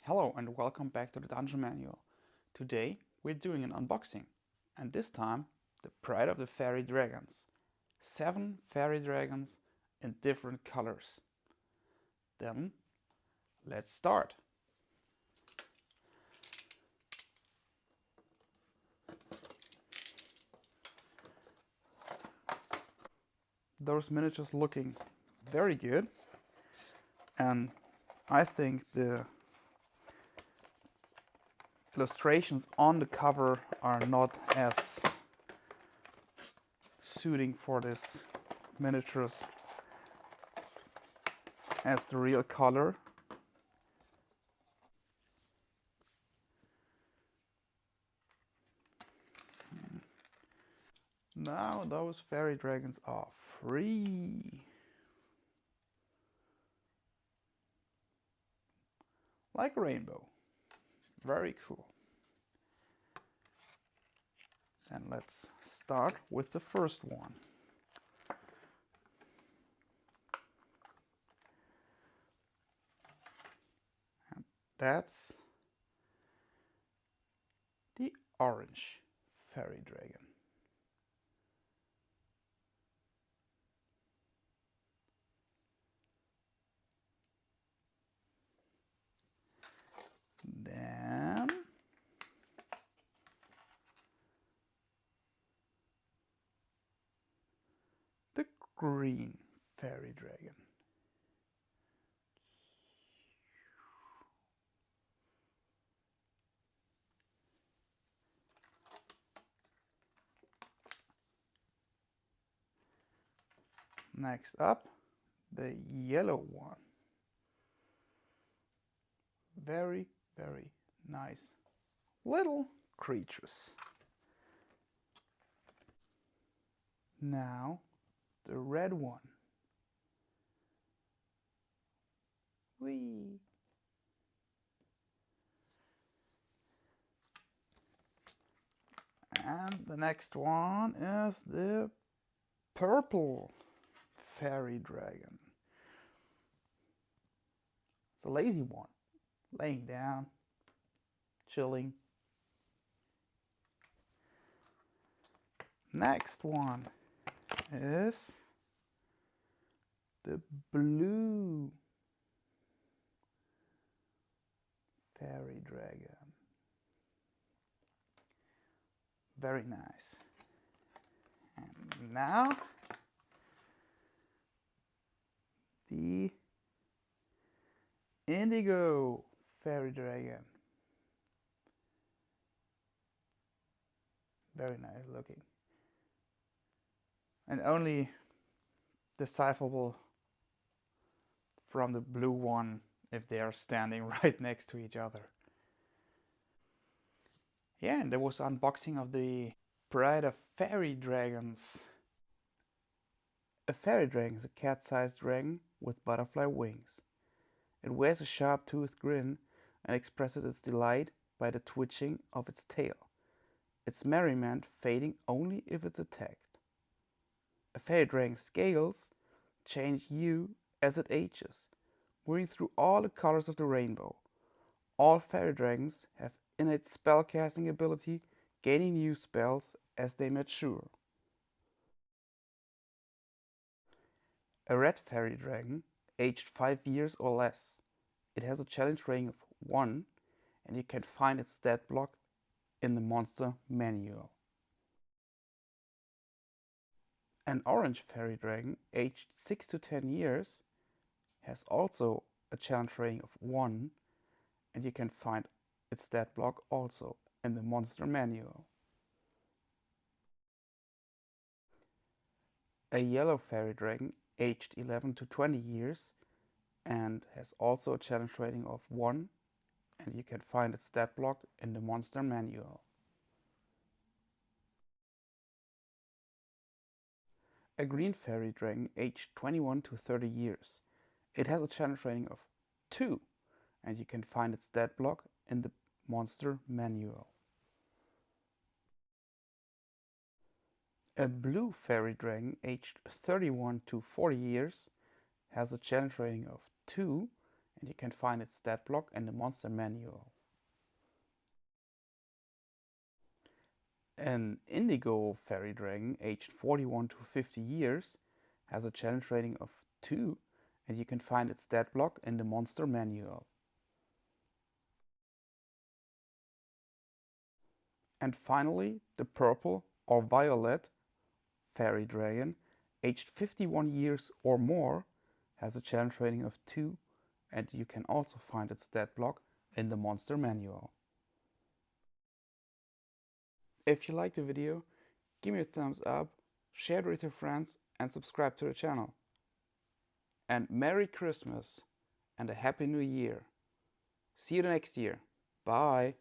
Hello and welcome back to the Dungeon Manual. Today we're doing an unboxing, and this time the Pride of the Fairy Dragons. 7 fairy dragons in different colors. Then let's start. Those miniatures looking very good, and I think the illustrations on the cover are not as suiting for this miniatures as the real color. Now those fairy dragons are free. Like a rainbow. Very cool. And let's start with the first one. And that's the orange fairy dragon. Then the green fairy dragon. Next up, the yellow one. Very, very nice little creatures. Now the red one. Whee! And the next one is the purple fairy dragon. It's a lazy one, laying down, chilling. Next one is the blue fairy dragon. Very nice. And now the indigo fairy dragon. Very nice looking. And only decipherable from the blue one if they are standing right next to each other. Yeah, and there was an unboxing of the Pride of Fairy Dragons. A fairy dragon is a cat-sized dragon with butterfly wings. It wears a sharp-toothed grin and expresses its delight by the twitching of its tail, its merriment fading only if it's attacked. A fairy dragon's scales change hue as it ages, moving through all the colors of the rainbow. All fairy dragons have innate spellcasting ability, gaining new spells as they mature. A red fairy dragon, aged 5 years or less. It has a challenge rating of 1, and you can find its stat block in the monster manual. An orange fairy dragon, aged 6 to 10 years, has also a challenge rating of 1, and you can find its stat block also in the monster manual. A yellow fairy dragon, aged 11 to 20 years, and has also a challenge rating of 1, and you can find its stat block in the monster manual. A green fairy dragon, aged 21 to 30 years. It has a challenge rating of 2, and you can find its stat block in the monster manual. A blue fairy dragon, aged 31 to 40 years, has a challenge rating of 2, and you can find its stat block in the monster manual. An indigo fairy dragon aged 41 to 50 years has a challenge rating of 2, and you can find its stat block in the monster manual. And finally, the purple or violet fairy dragon aged 51 years or more has a challenge rating of 2, and you can also find its stat block in the monster manual. If you liked the video, give me a thumbs up, share it with your friends, and subscribe to the channel. And Merry Christmas and a Happy New Year. See you next year. Bye.